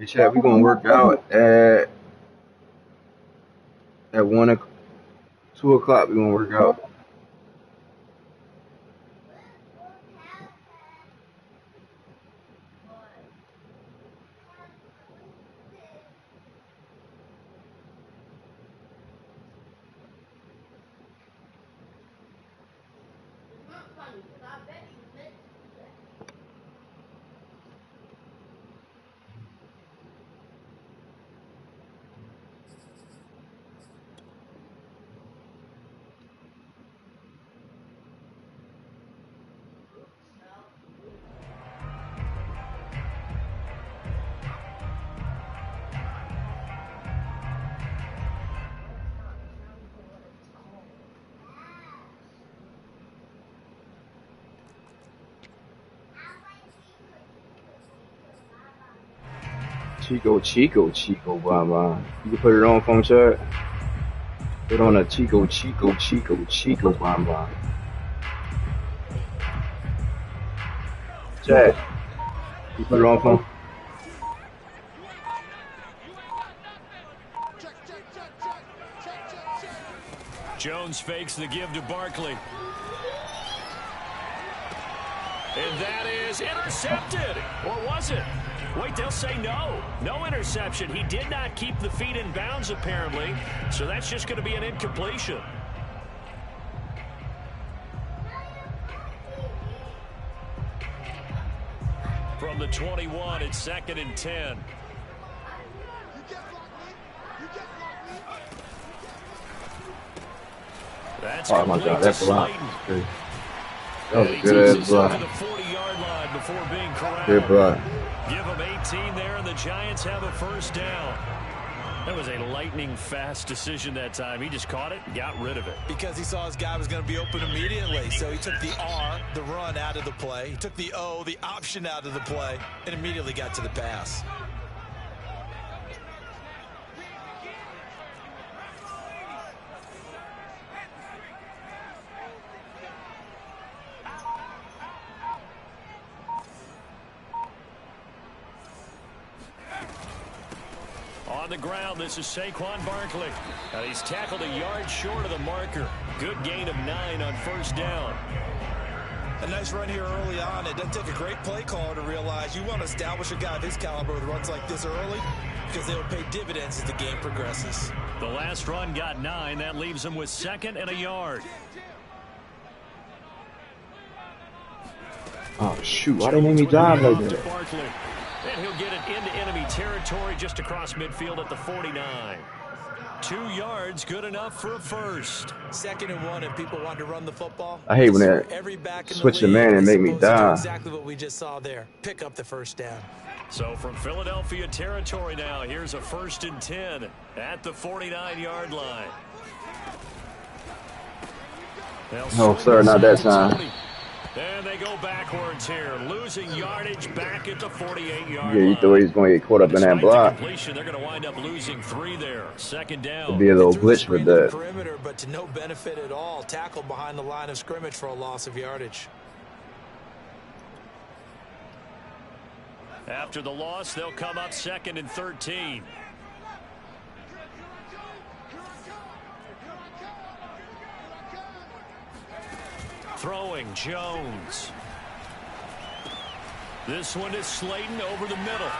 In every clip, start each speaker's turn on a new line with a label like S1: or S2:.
S1: Hey, Chad, we gonna work out at 2 o'clock. We gonna work out. Chico, blah. You can put it on phone chat. Put on a Chico, blah. Chad, you put it on phone.
S2: Jones fakes the give to Barkley. And that is intercepted. Or was it? Wait, they'll say no. No interception. He did not keep the feet in bounds, apparently. So that's just going to be an incompletion. From the 21, it's 2nd and 10. That's
S1: Oh my God, that's a lot. That was a
S2: good
S1: ass block.
S2: To the 40-yard line before being corralled.
S1: Good block.
S2: Give them 18 there, and the Giants have a first down. That was a lightning-fast decision that time. He just caught it and got rid of it.
S3: Because he saw his guy was going to be open immediately. So he took the R, the run, out of the play. He took the O, the option, out of the play, and immediately got to the pass.
S2: On the ground, this is Saquon Barkley. And he's tackled a yard short of the marker. Good gain of 9 on first down.
S3: A nice run here early on. It doesn't take a great play caller to realize you want to establish a guy of his caliber with runs like this early because they will pay dividends as the game progresses.
S2: The last run got 9. That leaves him with 2nd and a yard.
S1: Oh, shoot. Why didn't he dive like that?
S2: And he'll get it into enemy territory just across midfield at the 49. 2 yards, good enough for a first.
S3: 2nd and 1, and people want to run the football.
S1: I hate when they switch the man and make me die.
S3: Exactly what we just saw there. Pick up the first down.
S2: So from Philadelphia territory now, here's a 1st and 10 at the 49-yard line.
S1: No, sir, not that time.
S2: And they go backwards here, losing yardage back at the 48-yard line.
S1: Yeah, you thought he was going to get caught up in that block.
S2: They're going to wind up losing 3 there. 2nd down.
S1: It'd be a little glitch with that.
S3: Perimeter, but to no benefit at all. Tackled behind the line of scrimmage for a loss of yardage.
S2: After the loss, they'll come up 2nd and 13. Throwing, Jones. This one is Slayton over the middle.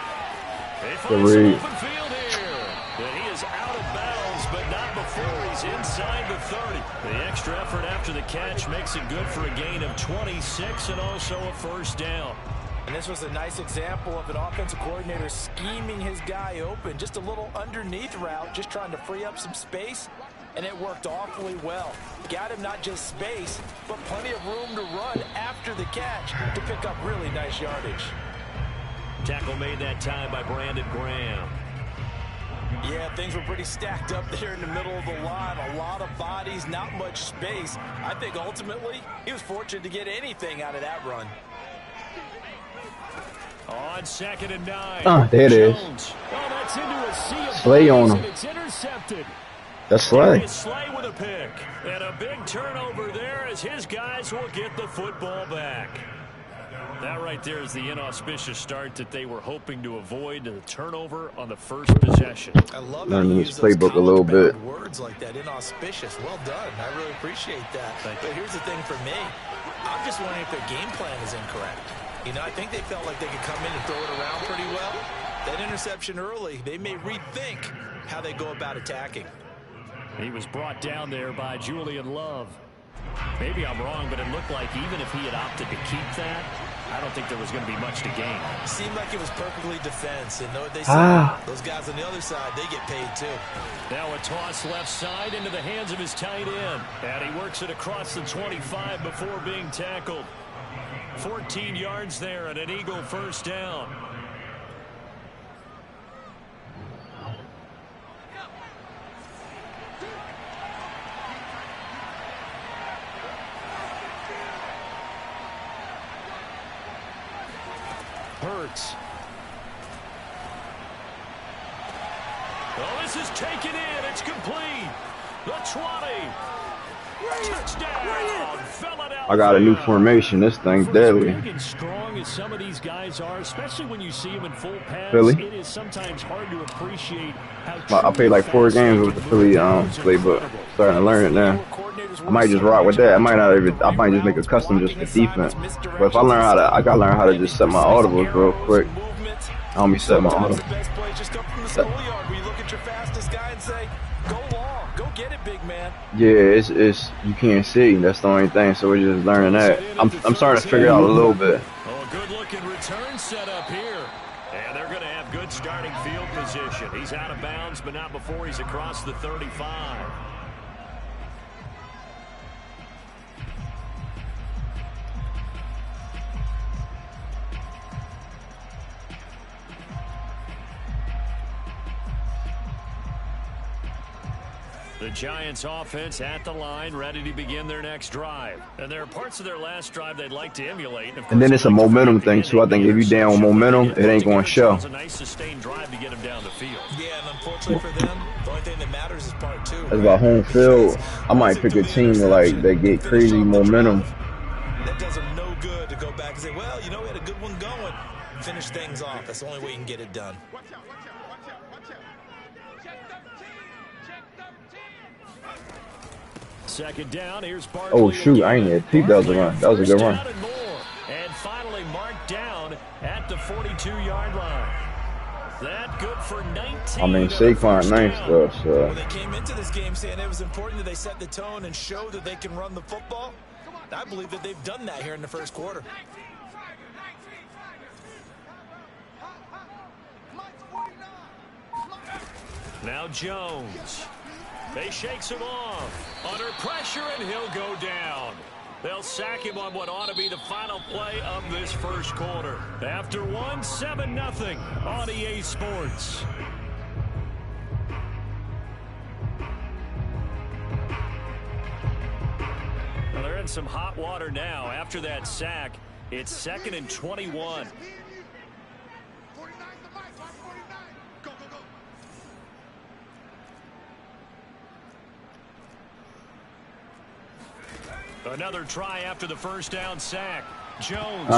S2: They find some open field here. And he is out of bounds, but not before he's inside the 30. The extra effort after the catch makes it good for a gain of 26 and also a first down.
S3: And this was a nice example of an offensive coordinator scheming his guy open. Just a little underneath route, just trying to free up some space. And it worked awfully well. Got him not just space, but plenty of room to run after the catch to pick up really nice yardage.
S2: Tackle made that time by Brandon Graham.
S3: Yeah, things were pretty stacked up there in the middle of the line. A lot of bodies, not much space. I think ultimately he was fortunate to get anything out of that run.
S2: On 2nd and 9.
S1: Ah, there it is.
S2: Oh, that's into a sea of
S1: Slay on him.
S2: It's intercepted.
S1: That's Slay.
S2: Slay with a pick. And a big turnover there as his guys will get the football back. That right there is the inauspicious start that they were hoping to avoid, the turnover on the first possession.
S3: I love
S1: learning this playbook a little bit.
S3: Words like that, inauspicious. Well done. I really appreciate that. But here's the thing for me. I'm just wondering if their game plan is incorrect. You know, I think they felt like they could come in and throw it around pretty well. That interception early, they may rethink how they go about attacking.
S2: He was brought down there by Julian Love. Maybe I'm wrong, but it looked like even if he had opted to keep that, I don't think there was going to be much to gain.
S3: It seemed like it was perfectly defense. And they said those guys on the other side, they get paid too.
S2: Now a toss left side into the hands of his tight end. And he works it across the 25 before being tackled. 14 yards there and an Eagle first down. Hurts. Oh, this is taken in. It's complete. The 20. Touchdown.
S1: I got a new formation. This thing's deadly.
S2: As big and strong as some of these guys are, especially when you see them in full pads,
S1: Philly.
S2: it is sometimes hard to appreciate how
S1: I played like 4 games with the Philly playbook. Starting to learn it now. I might just rock with that. I might just make a custom just for defense. But if I learn I gotta learn how to just set my audibles real quick. I don't be setting my audible. Yeah, it's you can't see. That's the only thing. So we're just learning that. I'm starting to figure it out a little bit.
S2: Oh, good looking return set up here. And they're going to have good starting field position. He's out of bounds, but not before he's across the 35. The Giants offense at the line, ready to begin their next drive. And there are parts of their last drive they'd like to emulate.
S1: And then it's a momentum thing, too. I think if you down with momentum, it ain't going to show.
S2: It's a nice sustained drive to get them down the field.
S3: Yeah, and unfortunately for them, the only thing that matters is part 2.
S1: That's about home field. I might pick a team that get crazy momentum.
S3: That does them no good to go back and say, well, you know, we had a good one going. Finish things off. That's the only way you can get it done.
S2: Second down, here's Barkley.
S1: Oh, shoot, I ain't even peeped that was a run. That was a good run.
S2: And finally marked down at the 42-yard line. That good for 19.
S1: I mean, Saquon nice stuff, so.
S3: Well, they came into this game saying it was important that they set the tone and show that they can run the football. I believe that they've done that here in the first quarter.
S2: Now Jones. They shakes him off. Under pressure, and he'll go down. They'll sack him on what ought to be the final play of this first quarter. After 7-0 on EA Sports. Well, they're in some hot water now. After that sack, it's 2nd and 21. Another try after the first down sack. Jones.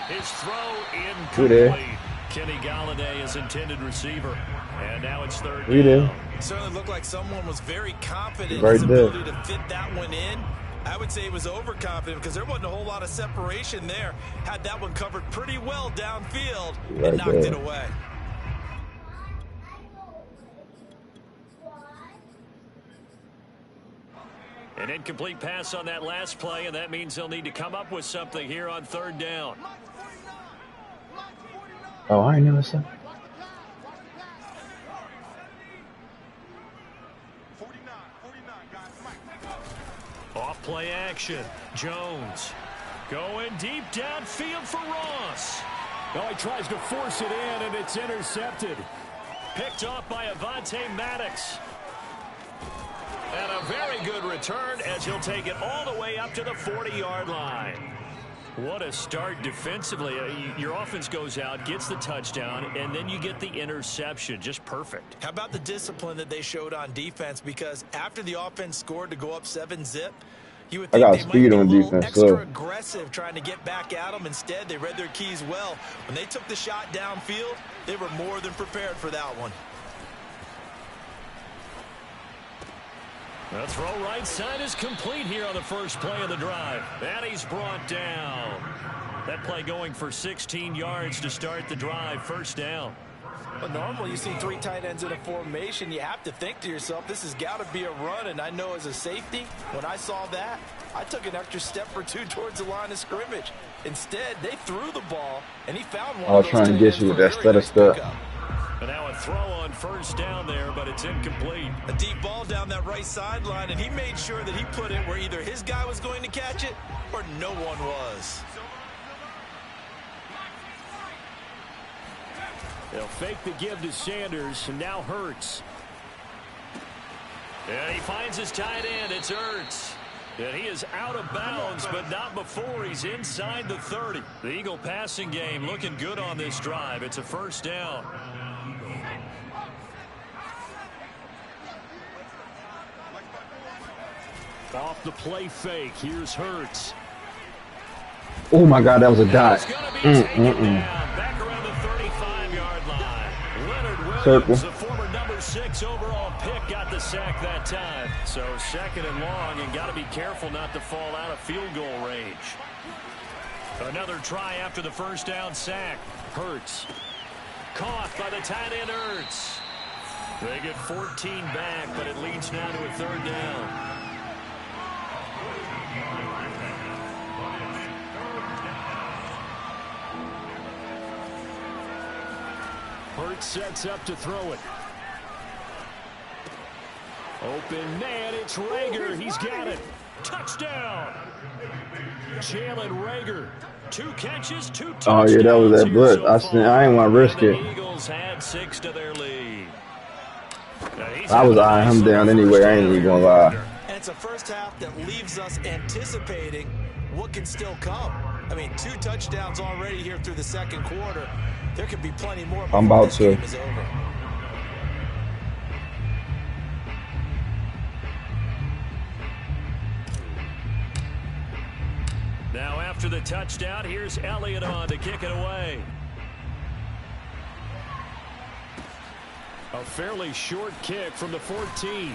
S2: His throw incomplete. Kenny Galladay is intended receiver. And now it's 3rd down.
S3: It certainly looked like someone was very confident in his ability to fit that one in. I would say he was overconfident because there wasn't a whole lot of separation there. Had that one covered pretty well downfield and knocked it away.
S2: An incomplete pass on that last play, and that means they'll need to come up with something here on 3rd down.
S1: Oh, I never said.
S2: Off play action. Jones going deep downfield for Ross. Oh, he tries to force it in, and it's intercepted. Picked off by Avonte Maddox. And a very good return as he'll take it all the way up to the 40-yard line. What a start defensively. Your offense goes out, gets the touchdown, and then you get the interception. Just perfect.
S3: How about the discipline that they showed on defense? Because after the offense scored to go up 7-0, You would
S1: I
S3: think
S1: got
S3: they might
S1: speed
S3: be a
S1: on
S3: little
S1: defense,
S3: extra
S1: so.
S3: aggressive trying to get back at them. Instead, they read their keys well. When they took the shot downfield, they were more than prepared for that one.
S2: The throw right side is complete here on the first play of the drive. And he's brought down. That play going for 16 yards to start the drive. First down.
S3: But normally you see three tight ends in a formation, you have to think to yourself, this has got to be a run. And I know as a safety, when I saw that, I took an extra step or two towards the line of scrimmage. Instead, they threw the ball, and he found one
S1: I was
S3: of those
S1: trying to get
S3: tight
S1: you with
S3: ends
S1: that
S3: for a very
S1: stutter
S3: nice
S1: step.
S3: pickup.
S2: And now a throw on first down there, but it's incomplete.
S3: A deep ball down that right sideline, and he made sure that he put it where either his guy was going to catch it or no one was.
S2: They'll fake the give to Sanders, and now Hurts. And he finds his tight end. It's Hurts. And he is out of bounds, but not before he's inside the 30. The Eagle passing game looking good on this drive. It's a first down. Off the play fake. Here's Hurts.
S1: Oh my God, that was a dot.
S2: Back around the 35-yard line. Leonard Williams,
S1: Circle.
S2: the former number 6 overall pick, got the sack that time. So second and long, and got to be careful not to fall out of field goal range. Another try after the first down sack. Hurts. Caught by the tight end Hurts. They get 14 back, but it leads now to a third down. Hurts sets up to throw it. Open man, it's Rager. He's got it. Touchdown. Jalen Rager. 2 catches, 2 touchdowns.
S1: Oh yeah, that was that blitz.
S2: So
S1: I ain't want to risk it.
S2: the Eagles had 6 to their lead.
S1: I was eyeing him down anyway. I ain't even gonna lie.
S3: And it's a first half that leaves us anticipating what can still come. I mean, 2 touchdowns already here through the second quarter. There could be plenty more before
S1: I'm about
S3: this
S1: to.
S3: game is over.
S2: Now after the touchdown, here's Elliott on to kick it away. A fairly short kick from the 14.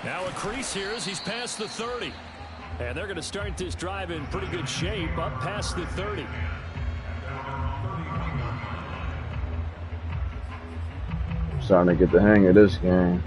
S2: Now a crease here as he's past the 30. And they're going to start this drive in pretty good shape up past the 30.
S1: Starting to get the hang of this game.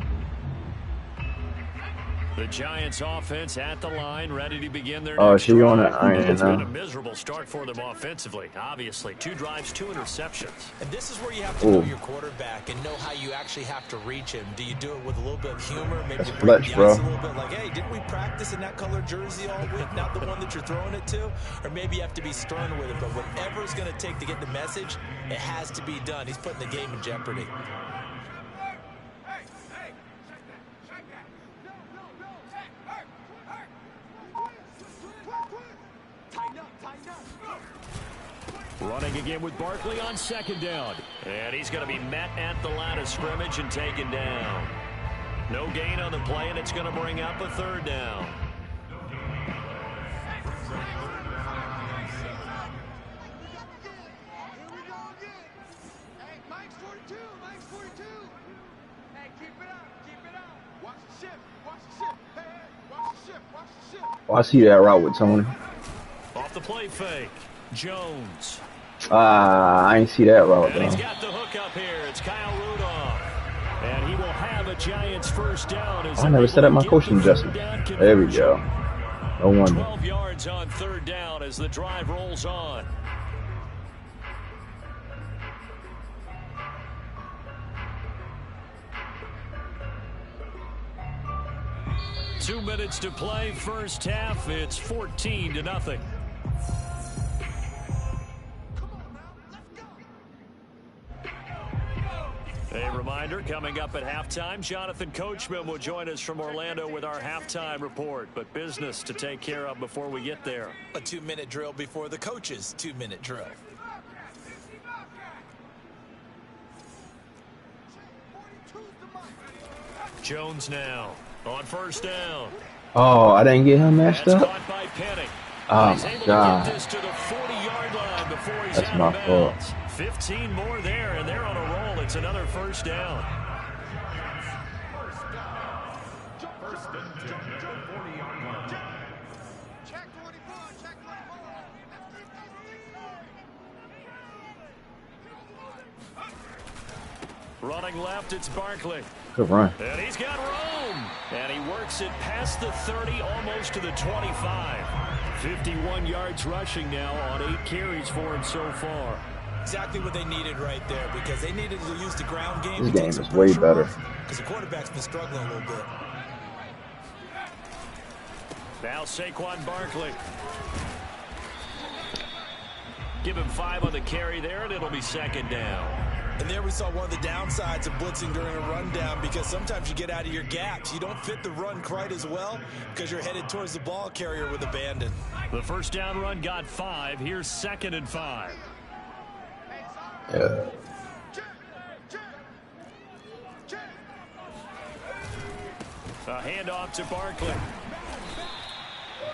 S2: The Giants offense at the line, ready to begin their
S1: Oh,
S2: next
S1: she on it.
S2: drive.
S1: I ain't
S2: It's been a
S1: know.
S2: miserable start for them offensively. Obviously, 2 drives, 2 interceptions.
S3: And this is where you have to know your quarterback and know how you actually have to reach him. Do you do it with a little bit of humor? Maybe
S1: That's
S3: you break
S1: flex,
S3: the
S1: bro.
S3: ice a little bit like, hey, didn't we practice in that color jersey all week? Not the one that you're throwing it to? Or maybe you have to be stern with it. But whatever it's going to take to get the message, it has to be done. He's putting the game in jeopardy.
S2: Running again with Barkley on second down. And he's going to be met at the line of scrimmage and taken down. No gain on the play, and it's going to bring up a third down.
S1: Oh, I see that route with Tony.
S2: Off the play fake. Jones.
S1: I ain't see that route
S2: And he's
S1: though.
S2: got the hook up here. It's Kyle Rudolph. And he will have a Giants first down. As
S1: I never set up my coaching adjustment. There we go. No wonder.
S2: 12 yards on third down as the drive rolls on. Two minutes to play, first half. It's 14-0. A reminder, coming up at halftime, Jonathan Coachman will join us from Orlando with our halftime report. But business to take care of before we get there.
S3: A 2-minute drill before the coach's 2-minute drill.
S2: Jones now on first down.
S1: Oh, I didn't get him matched
S2: That's
S1: up.
S2: caught by Penny.
S1: Oh
S2: He's
S1: my
S2: able to get
S1: God,
S2: this to the 40-yard line before he's
S1: that's
S2: out
S1: my
S2: of
S1: fault.
S2: bounds. 15 more there, and they're on a roll. It's another first down. Running left, it's Barkley.
S1: Good run.
S2: And he's got room. And he works it past the 30, almost to the 25. 51 yards rushing now on 8 carries for him so far.
S3: Exactly what they needed right there, because they needed to use the ground game
S1: This
S3: to
S1: game
S3: take some
S1: is way
S3: pressure
S1: better.
S3: off, because the quarterback's been struggling a little bit.
S2: Now Saquon Barkley. Give him 5 on the carry there, and it'll be second down.
S3: And there we saw one of the downsides of blitzing during a rundown, because sometimes you get out of your gaps. You don't fit the run quite as well because you're headed towards the ball carrier with abandon.
S2: The first down run got 5. Here's 2nd and 5.
S1: Yeah.
S2: A handoff to Barkley.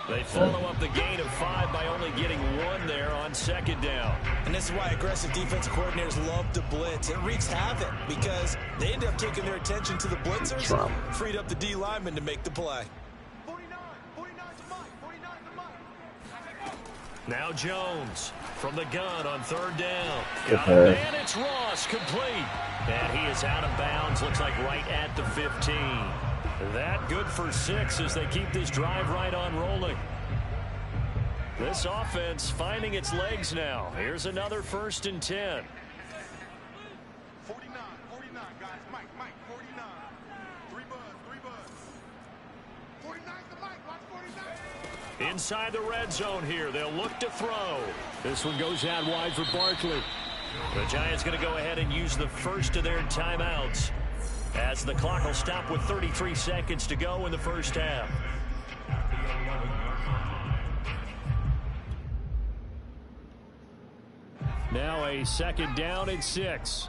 S2: They follow up the gain of 5 by only getting 1 there on 2nd down.
S3: And this is why aggressive defensive coordinators love to blitz. It wreaks havoc because they end up taking their attention to the blitzers, freed up the D lineman to make the play.
S2: Now Jones from the gun on 3rd down.
S1: Okay.
S2: And it's Ross, complete. And he is out of bounds, looks like right at the 15. That good for 6 as they keep this drive right on rolling. This offense finding its legs now. Here's another 1st and 10.
S4: 49, guys. Mike, 49. 3 buzz. 49's the Mike, watch 49.
S2: Inside the red zone here. They'll look to throw. This one goes out wide for Barkley. The Giants going to go ahead and use the first of their timeouts, as the clock will stop with 33 seconds to go in the first half. Now a 2nd down and 6.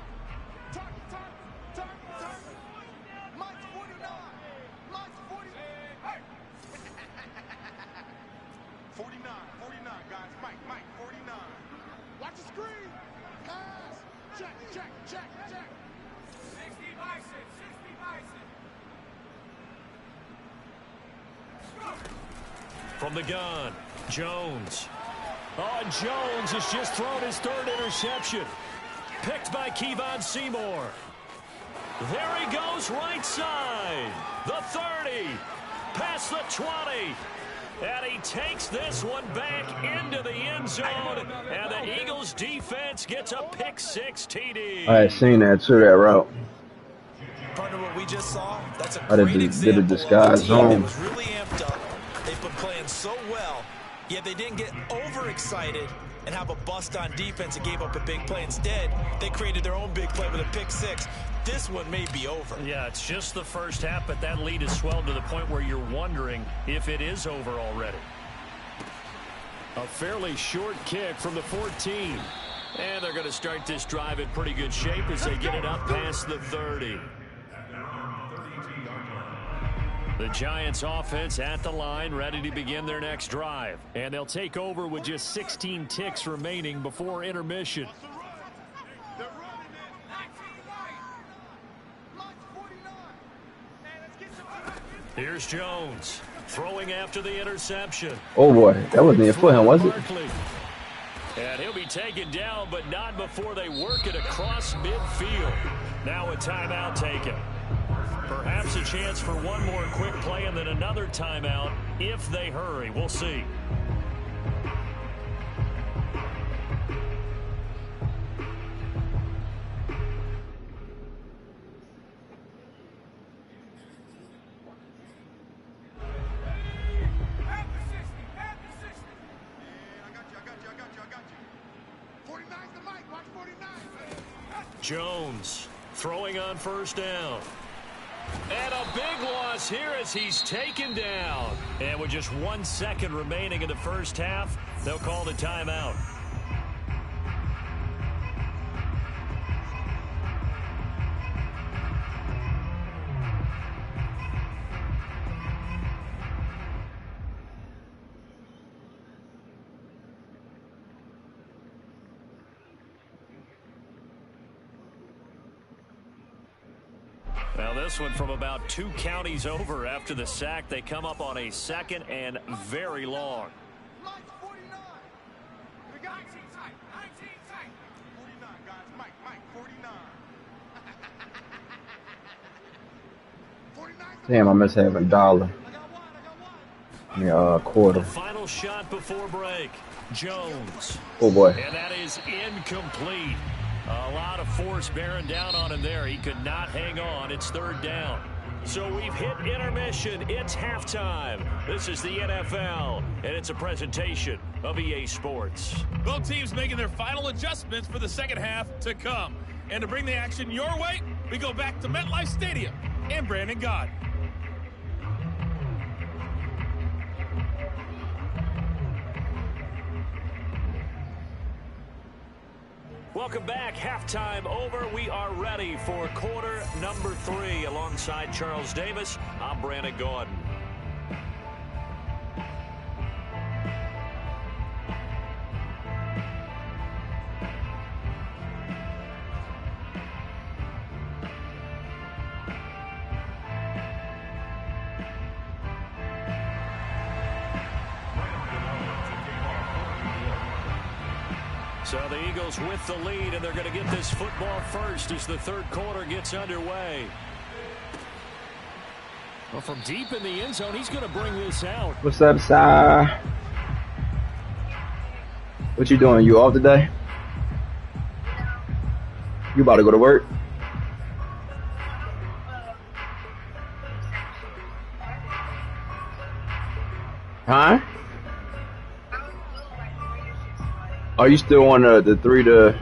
S4: Mike's 49. Mike's 49. 49, guys. Mike, 49. Watch the screen. Pass. Check. 60 bison.
S2: From the gun, Jones. Oh, and Jones has just thrown his 3rd interception. Picked by Kevon Seymour. There he goes, right side. The 30. Past the 20. And he takes this one back into the end zone. And the Eagles defense gets a pick-6 TD.
S1: I had seen that too, that route.
S3: Partner, what we just saw, that's a
S1: I
S3: great
S1: did
S3: example
S1: a disguise
S3: of a team that
S1: zone.
S3: was really amped up. They've been playing so well, yet they didn't get overexcited and have a bust on defense and gave up a big play. Instead, they created their own big play with a pick-6. This one may be over.
S2: Yeah, it's just the first half, but that lead has swelled to the point where you're wondering if it is over already. A fairly short kick from the 14. And they're going to start this drive in pretty good shape as they get it up past the 30. The Giants offense at the line, ready to begin their next drive. And they'll take over with just 16 ticks remaining before intermission. Here's Jones throwing after the interception.
S1: Oh boy, that wasn't even for him, was it?
S2: And he'll be taken down, but not before they work it across midfield. Now a timeout taken. Perhaps a chance for one more quick play and then another timeout if they hurry. We'll see. Jones throwing on 1st down. And a big loss here as he's taken down. And with just 1 second remaining in the first half, they'll call the timeout. Now this one from about 2 counties over after the sack. They come up on a 2nd and very long.
S4: Mike 49. We got 19 tight. 49, guys. Mike 49. 49.
S1: Damn, I miss having a dollar. Yeah, quarter.
S2: The final shot before break. Jones.
S1: Oh boy.
S2: And that is incomplete. A lot of force bearing down on him there. He could not hang on. It's 3rd down. So we've hit intermission. It's halftime. This is the NFL, and it's a presentation of EA Sports.
S5: Both teams making their final adjustments for the second half to come. And to bring the action your way, we go back to MetLife Stadium and Brandon Gott.
S2: Welcome back. Halftime over. We are ready for quarter number 3. Alongside Charles Davis, I'm Brandon Gaudin. So the Eagles with the lead, and they're going to get this football first as the 3rd quarter gets underway. Well, from deep in the end zone, he's going to bring this out.
S1: What's up, Si? What you doing? You off today? You about to go to work? Huh? Are you still on the 3 to?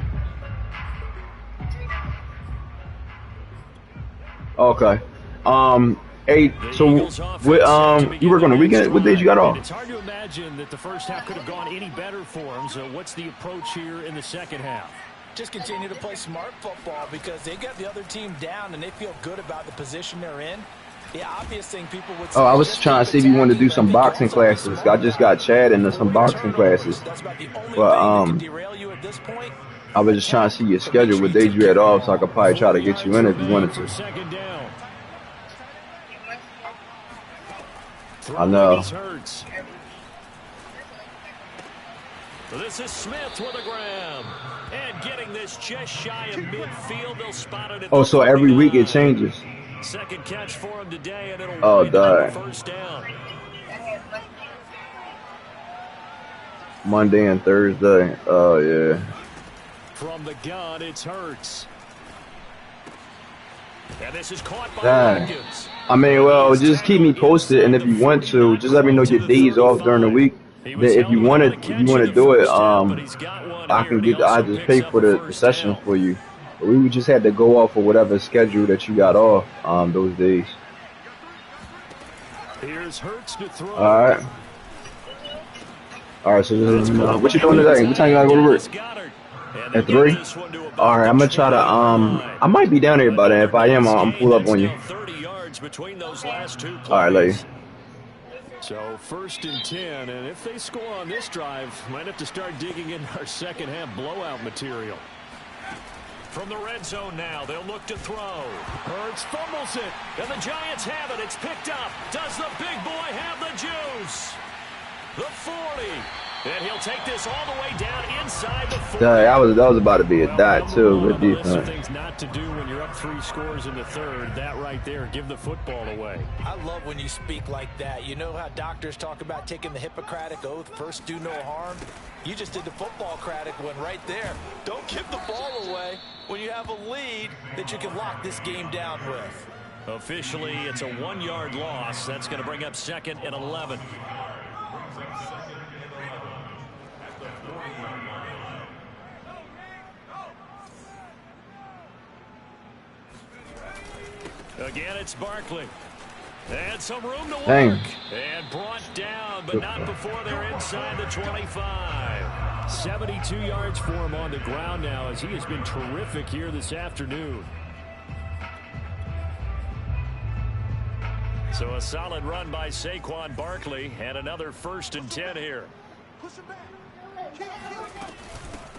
S1: Okay. 8. So, you work on the weekend? What days you got off?
S2: It's hard to imagine that the first half could have gone any better for him. So, what's the approach here in the second half?
S3: Just continue to play smart football because they got the other team down and they feel good about the position they're in. The obvious thing people would say.
S1: Oh, I was trying to see if you wanted to do some boxing classes. I just got Chad into some boxing classes. But I was just trying to see your schedule, what days you had off, so I could probably try to get you in if you wanted to. I know.
S2: This is Smith with a grab. And getting this just shy of midfield, they'll spot it.
S1: Oh, so every week it changes.
S2: Second catch for him today, and it'll first down.
S1: Monday and Thursday. Oh, yeah.
S2: From the gun, it's Hurts. And this is caught by Watkins.
S1: I mean, well, just keep me posted, and if you want to, just let me know your days off during the week. If you want to do it, I just pay for the session for you. We just had to go off of whatever schedule that you got off those days.
S2: Here's Hurts to throw.
S1: All right. So what you doing today? What time you gotta go to work? At 3. All right. I'm gonna try to. I might be down here by then. If I am, I'm pull up on you.
S2: 30 yards between those last 2 plays.
S1: All right, ladies.
S2: So 1st and 10, and if they score on this drive, might have to start digging in our second half blowout material. From the red zone now, they'll look to throw. Hurts fumbles it, and the Giants have it. It's picked up. Does the big boy have the juice? The 40. And he'll take this all the way down inside the 40.
S1: That was about to be a dot, too. Good defense.
S2: Things not to do when you're up 3 scores in the 3rd. That right there, give the football away.
S3: I love when you speak like that. You know how doctors talk about taking the Hippocratic Oath, first do no harm? You just did the football-cratic one right there. Don't give the ball away when you have a lead that you can lock this game down with.
S2: Officially, it's a 1-yard loss. That's going to bring up 2nd and 11. Again, it's Barkley. And some room to work.
S1: Dang.
S2: And brought down, but not before they're inside the 25. 72 yards for him on the ground now as he has been terrific here this afternoon. So a solid run by Saquon Barkley and another 1st and 10 here.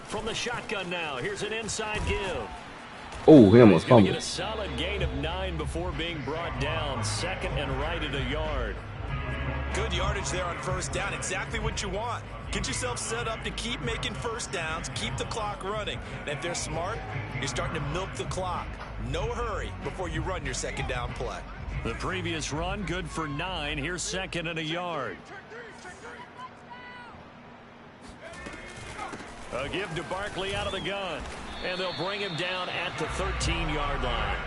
S2: From the shotgun now, here's an inside give.
S1: Oh, he almost
S2: He's going to
S1: fumbled.
S2: get a solid gain of 9 before being brought down. Second and right at a yard.
S3: Good yardage there on first down. Exactly what you want. Get yourself set up to keep making first downs, keep the clock running. And if they're smart, you're starting to milk the clock. No hurry before you run your second down play.
S2: The previous run, good for 9. Here's second and a yard. A give to Barkley out of the gun. And they'll bring him down at the 13-yard line.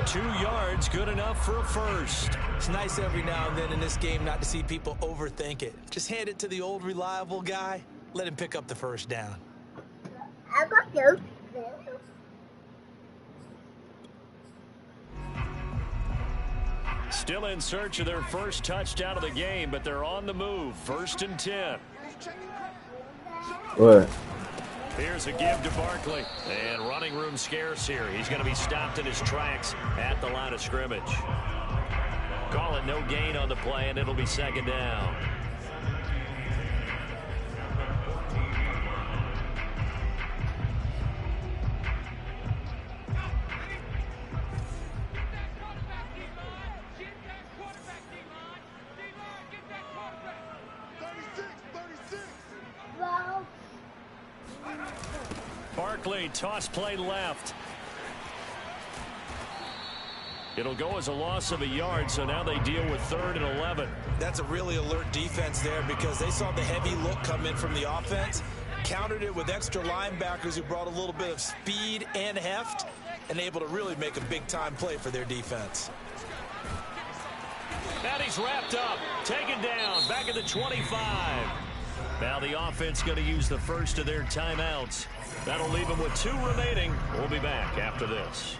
S2: 2 yards, good enough for a first.
S3: It's nice every now and then in this game not to see people overthink it. Just hand it to the old reliable guy. Let him pick up the first down.
S6: I got you.
S2: Still in search of their first touchdown of the game, but they're on the move. 1st and 10.
S1: What?
S2: Here's a give to Barkley. And running room scarce here. He's going to be stopped in his tracks at the line of scrimmage. Call it no gain on the play, and it'll be second down. Barkley, toss play left. It'll go as a loss of a yard, so now they deal with 3rd and 11.
S3: That's a really alert defense there because they saw the heavy look come in from the offense, countered it with extra linebackers who brought a little bit of speed and heft, and able to really make a big-time play for their defense.
S2: And he's wrapped up, taken down, back at the 25. Now the offense going to use the first of their timeouts. That'll leave them with 2 remaining. We'll be back after this.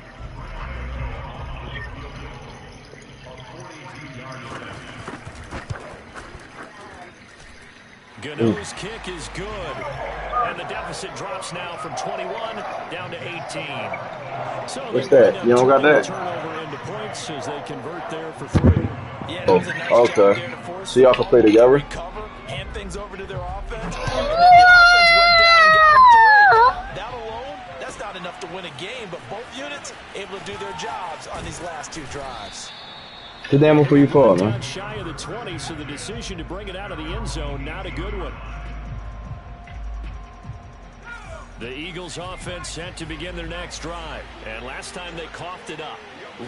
S2: Gano's kick is good. And the deficit drops now from 21 down to 18. So
S1: what's that? You don't got that?
S2: Turnover into points as they convert there for 3.
S3: Yeah,
S1: Oh,
S3: nice
S1: okay. So y'all can play together?
S3: Recover, hand things over to their offense, and then the offense went down and got them 3. That alone, that's not enough to win a game, but both units able to do their jobs on these last 2 drives.
S1: Good damn before you call, man.
S2: Shy of the 20, so the decision to bring it out of the end zone, not a good one. The Eagles offense set to begin their next drive. And last time they coughed it up,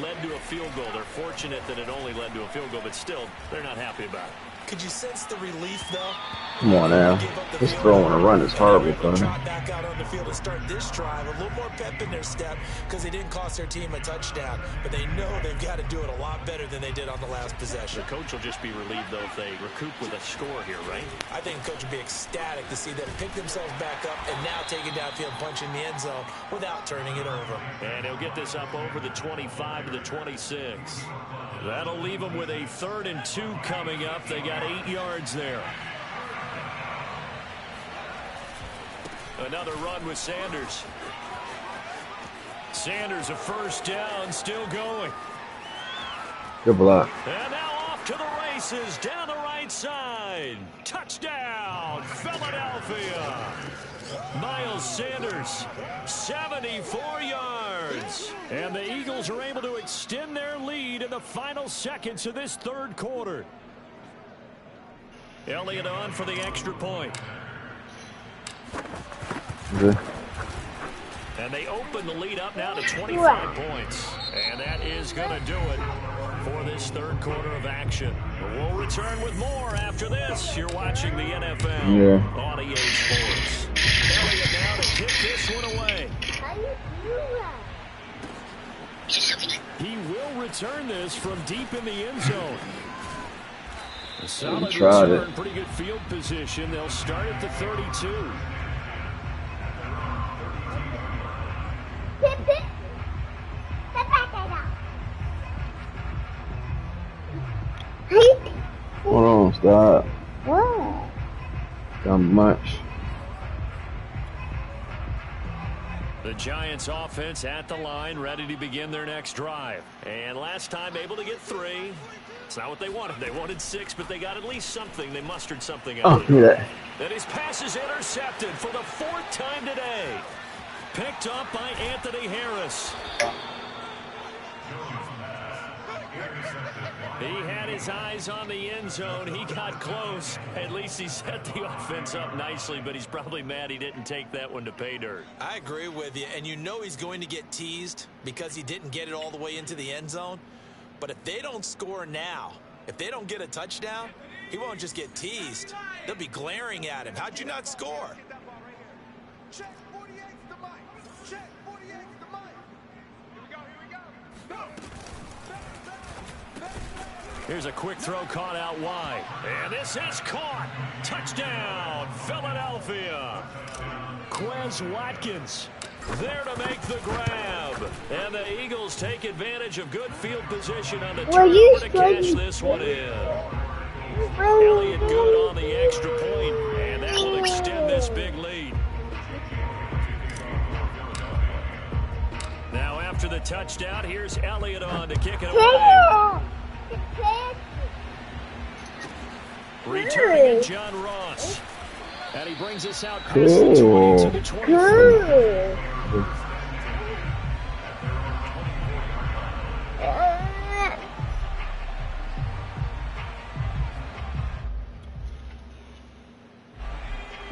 S2: led to a field goal. They're fortunate that it only led to a field goal, but still, they're not happy about it.
S3: Could you sense the relief, though?
S1: Come on now. This throw and a run is horrible for him.
S3: Trot back out on the field and start this drive. A little more pep in their step because they didn't cost their team a touchdown. But they know they've got to do it a lot better than they did on the last possession.
S2: The coach will just be relieved, though, if they recoup with a score here, right?
S3: I think the coach will be ecstatic to see them pick themselves back up and now take it downfield, punching the end zone without turning it over.
S2: And he'll get this up over the 25 to the 26. That'll leave them with a 3rd and 2 coming up. They got 8 yards there. Another run with Sanders. Sanders, a first down, still going.
S1: Good block.
S2: And now off to the races, down the right side. Touchdown, Philadelphia. Miles Sanders, 74 yards. And the Eagles are able to extend their lead in the final seconds of this 3rd quarter. Elliott on for the extra point.
S1: Good.
S2: And they open the lead up now to 25 points. And that is going to do it for this 3rd quarter of action. But we'll return with more after this. You're watching the NFL on EA Sports. Elliott now to kick this one away. He will return this from deep in the end zone. A solid return, pretty good field position. They'll start at the 32.
S1: Hold on, stop.
S6: What?
S1: Not much.
S2: The Giants offense at the line, ready to begin their next drive. And last time able to get 3. It's not what they wanted. They wanted 6, but they got at least something. They mustered something out.
S1: Oh, yeah.
S2: And his pass is intercepted for the 4th time today. picked up by Anthony Harris. He had his eyes on the end zone. He got close. At least he set the offense up nicely, but he's probably mad he didn't take that one to pay dirt.
S3: I agree with you, and you know he's going to get teased because he didn't get it all the way into the end zone. But if they don't score now, if they don't get a touchdown, he won't just get teased. They'll be glaring at him. How'd you not score?
S4: Check 48's the mic. Check 48's the mic. Here we go, here we go. Go.
S2: Here's a quick throw caught out wide. And this is caught. Touchdown, Philadelphia. Quez Watkins there to make the grab. And the Eagles take advantage of good field position on the turnover to cash this one in. Elliott good on the extra point, and that will extend this big lead. Now after the touchdown, here's Elliott on to kick it away. Returning John Ross. And he brings us out past the 20 to the 23.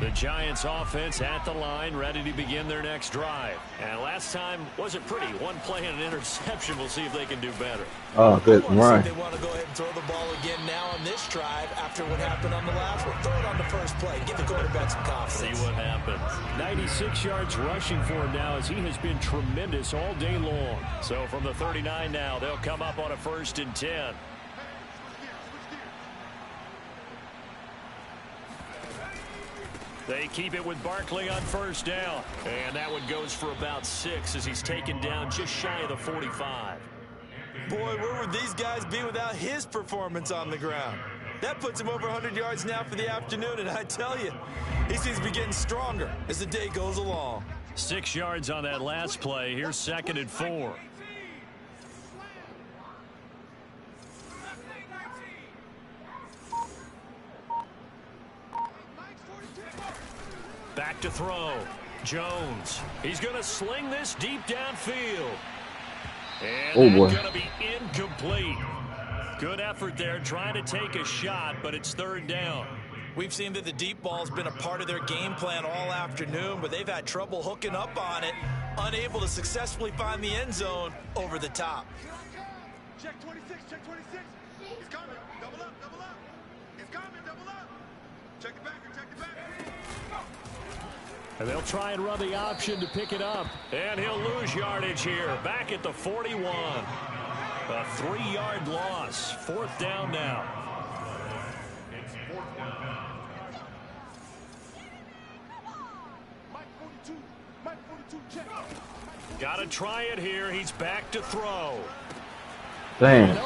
S2: The Giants offense at the line, ready to begin their next drive. And last time wasn't pretty. One play and an interception. We'll see if they can do better.
S1: Oh, good. Right.
S3: They want to go ahead and throw the ball again now on this drive after what happened on the last one. Throw it on the first play. Give the quarterback some confidence.
S2: See what happens. 96 yards rushing for him now as he has been tremendous all day long. So from the 39 now, they'll come up on a 1st and 10. They keep it with Barkley on 1st down. And that one goes for about 6 as he's taken down just shy of the 45.
S3: Boy, where would these guys be without his performance on the ground? That puts him over 100 yards now for the afternoon, and I tell you, he seems to be getting stronger as the day goes along.
S2: 6 yards on that last play. Here's 2nd and 4. Back to throw. Jones. He's going to sling this deep downfield. And that's going to be incomplete. Good effort there trying to take a shot, but it's 3rd down.
S3: We've seen that the deep ball's been a part of their game plan all afternoon, but they've had trouble hooking up on it, unable to successfully find the end zone over the top.
S4: Check 26, check 26. It's coming. Double up, double up. It's coming, double up. Check it back, check it back.
S2: And they'll try and run the option to pick it up. And he'll lose yardage here. Back at the 41. A 3-yard loss. 4th down now.
S4: It's 4th down. Mike 42. Mike 42, check.
S2: Got to try it here. He's back to throw.
S1: Damn.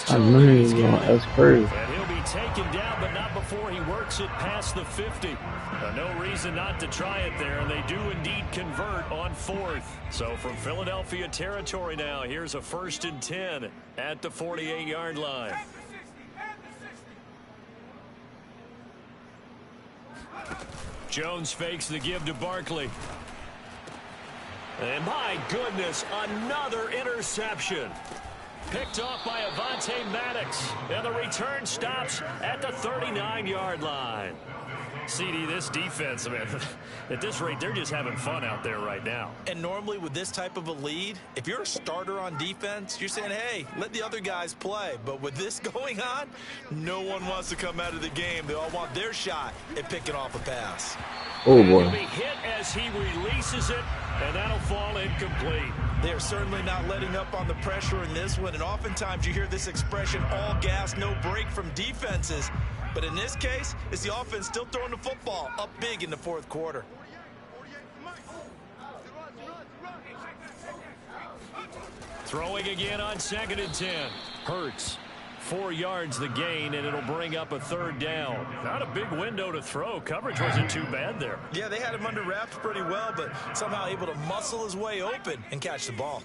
S1: I knew he was going. That's crazy.
S2: And he'll be taken down, but not before he works it past the 50. No reason not to try it there, and they do indeed convert on 4th. So from Philadelphia territory now, here's a 1st and 10 at the 48-yard line. Jones fakes the give to Barkley. And my goodness, another interception. Picked off by Avonte Maddox. And the return stops at the 39-yard line. CD, this defense, man, at this rate, they're just having fun out there right now.
S3: And normally with this type of a lead, if you're a starter on defense, you're saying, hey, let the other guys play. But with this going on, no one wants to come out of the game. They all want their shot at picking off a pass.
S1: Oh, boy.
S2: He'll be hit as he releases it, and that'll fall incomplete.
S3: They're certainly not letting up on the pressure in this one, and oftentimes you hear this expression, all gas, no break from defenses. But in this case, it's the offense still throwing the football up big in the 4th quarter.
S2: Throwing again on 2nd and 10. Hurts. 4 yards the gain, and it'll bring up a 3rd down. Not a big window to throw. Coverage wasn't too bad there.
S3: Yeah, they had him under wraps pretty well, but somehow able to muscle his way open and catch the ball.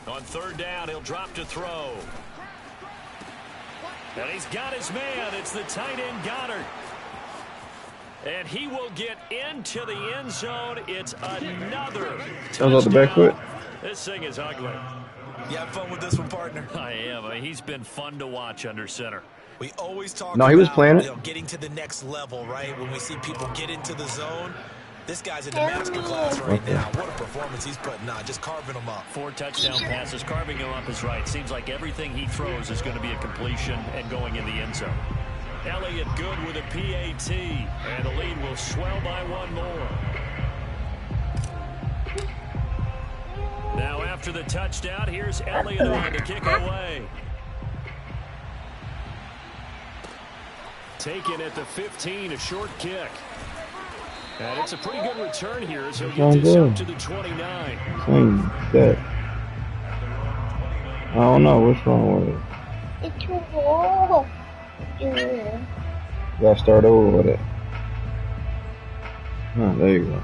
S2: On 3rd down, he'll drop to throw. And he's got his man. It's the tight end Goddard. And he will get into the end zone. It's another touchdown. This thing is ugly.
S3: You have fun with this one, partner?
S2: I am. I mean, he's been fun to watch under center.
S3: We always talk
S1: about, he was playing it.
S3: Getting to the next level, right? When we see people get into the zone. This guy's in the master class right now. What a performance he's putting on, just carving them up.
S2: 4 touchdown passes. Carving him up is right. Seems like everything he throws is going to be a completion and going in the end zone. Elliott good with a PAT, and the lead will swell by 1 more. Now after the touchdown, here's Elliott on to kick away. Taken at the 15, a short kick. And it's a pretty good return here as he'll get this up to the 29.
S1: I don't know what's wrong with it.
S6: It's too low.
S1: Gotta start over with it. Oh, there you go.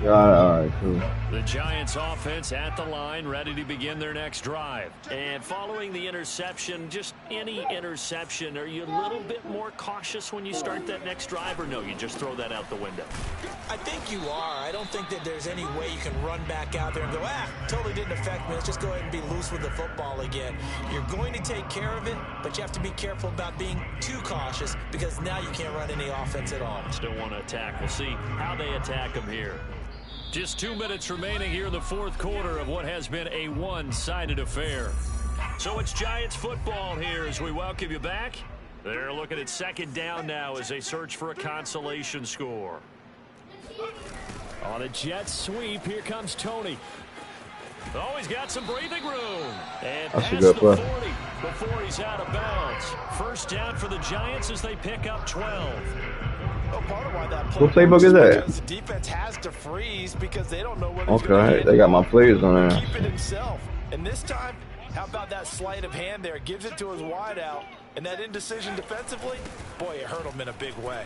S1: Alright, cool.
S2: The Giants offense at the line, ready to begin their next drive. And following the interception, just any interception, are you a little bit more cautious when you start that next drive, or no, you just throw that out the window?
S3: I think you are. I don't think that there's any way you can run back out there and go, totally didn't affect me. Let's just go ahead and be loose with the football again. You're going to take care of it, but you have to be careful about being too cautious because now you can't run any offense at all.
S2: Still want to attack. We'll see how they attack them here. Just 2 minutes remaining here in the fourth quarter of what has been a one-sided affair. So it's Giants football here as we welcome you back. They're looking at second down now as they search for a consolation score. On a jet sweep, here comes Tony. Oh, he's got some breathing room. And past the 40 before he's out of bounds. First down for the Giants as they pick up 12.
S3: Well, part of why that
S1: what playbook is that?
S3: The defense has to freeze because they don't know what
S1: he's going to hit. They got my players on there.
S3: Keep it himself. And this time, how about that sleight of hand there? Gives it to his wideout. And that indecision defensively, boy, it hurt him in a big way.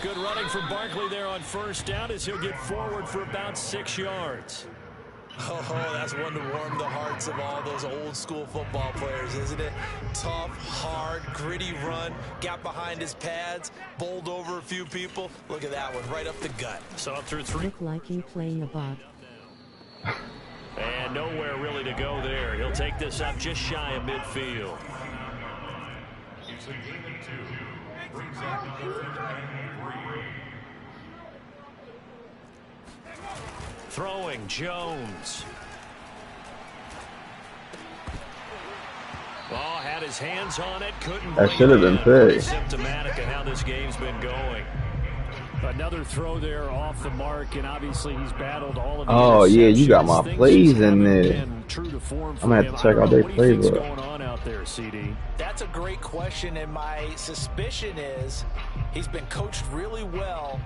S2: Good running from Barkley there on first down as he'll get forward for about 6 yards.
S3: Oh, that's one to warm the hearts of all those old school football players, isn't it? Tough, hard, gritty run, got behind his pads, bowled over a few people. Look at that one, right up the gut.
S2: So up through 3.
S7: Look like you playing a bot.
S2: And nowhere really to go there. He'll take this up just shy of midfield. Throwing Jones. Oh, had his hands on it, couldn't.
S1: That should have been big.
S2: Symptomatic of how this game's been going. Another throw there off the mark, and obviously he's battled all of the
S1: Oh yeah, you got my plays in there. I'm gonna have to check out their playbook.
S2: What's going on out there, CD?
S3: That's a great question, and my suspicion is he's been coached really well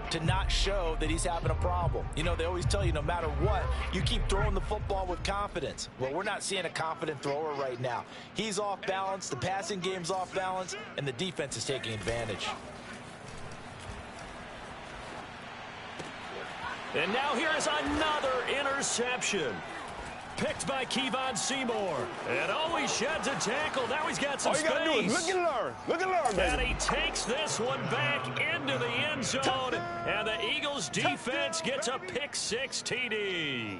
S3: to not show that he's having a problem. You know, they always tell you no matter what, you keep throwing the football with confidence. Well, we're not seeing a confident thrower right now. He's off balance, the passing game's off balance, and the defense is taking advantage.
S2: And now here is another interception. Picked by Kevon Seymour. And oh, he sheds a tackle. Now he's got some space. All you gotta do is look and learn. Look and learn, baby. And he takes this one back into the end zone. And the Eagles defense gets a pick-6 TD.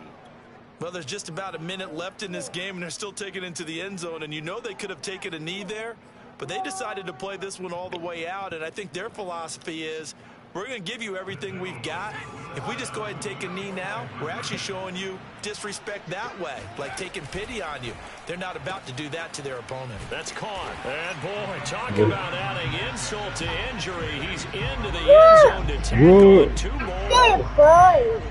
S3: Well, there's just about a minute left in this game, and they're still taking it into the end zone. And you know they could have taken a knee there, but they decided to play this one all the way out. And I think their philosophy is, we're going to give you everything we've got. If we just go ahead and take a knee now, we're actually showing you disrespect that way, like taking pity on you. They're not about to do that to their opponent.
S2: That's caught. And, boy, talk about adding insult to injury. He's into the end zone to tackle and 2 more.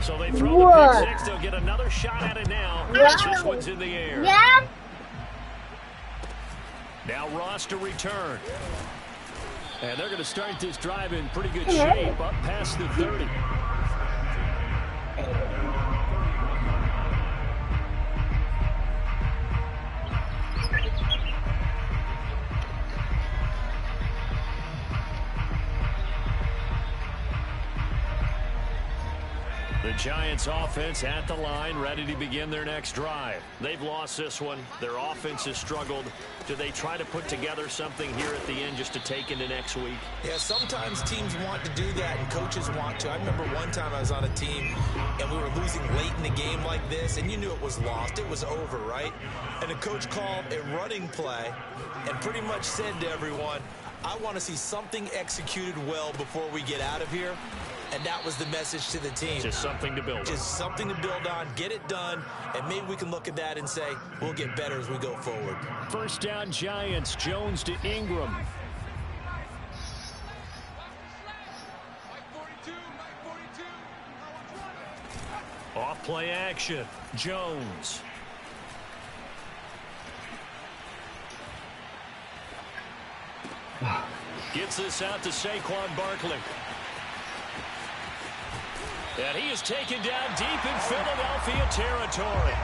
S2: So they throw the pick 6. They'll get another shot at it now. This one's in the air.
S6: Yeah.
S2: Now Ross to return. And they're going to start this drive in pretty good shape up past the 30. The Giants offense at the line, ready to begin their next drive. They've lost this one. Their offense has struggled. Do they try to put together something here at the end just to take into next week?
S3: Yeah, sometimes teams want to do that and coaches want to. I remember one time I was on a team and we were losing late in the game like this, and you knew it was lost. It was over, right? And the coach called a running play and pretty much said to everyone, I want to see something executed well before we get out of here. And that was the message to the team.
S2: Just something to build on.
S3: Just something to build on, get it done, and maybe we can look at that and say, we'll get better as we go forward.
S2: First down, Giants. Jones to Ingram. Off play action. Jones. Gets this out to Saquon Barkley. And he is taken down deep in Philadelphia territory.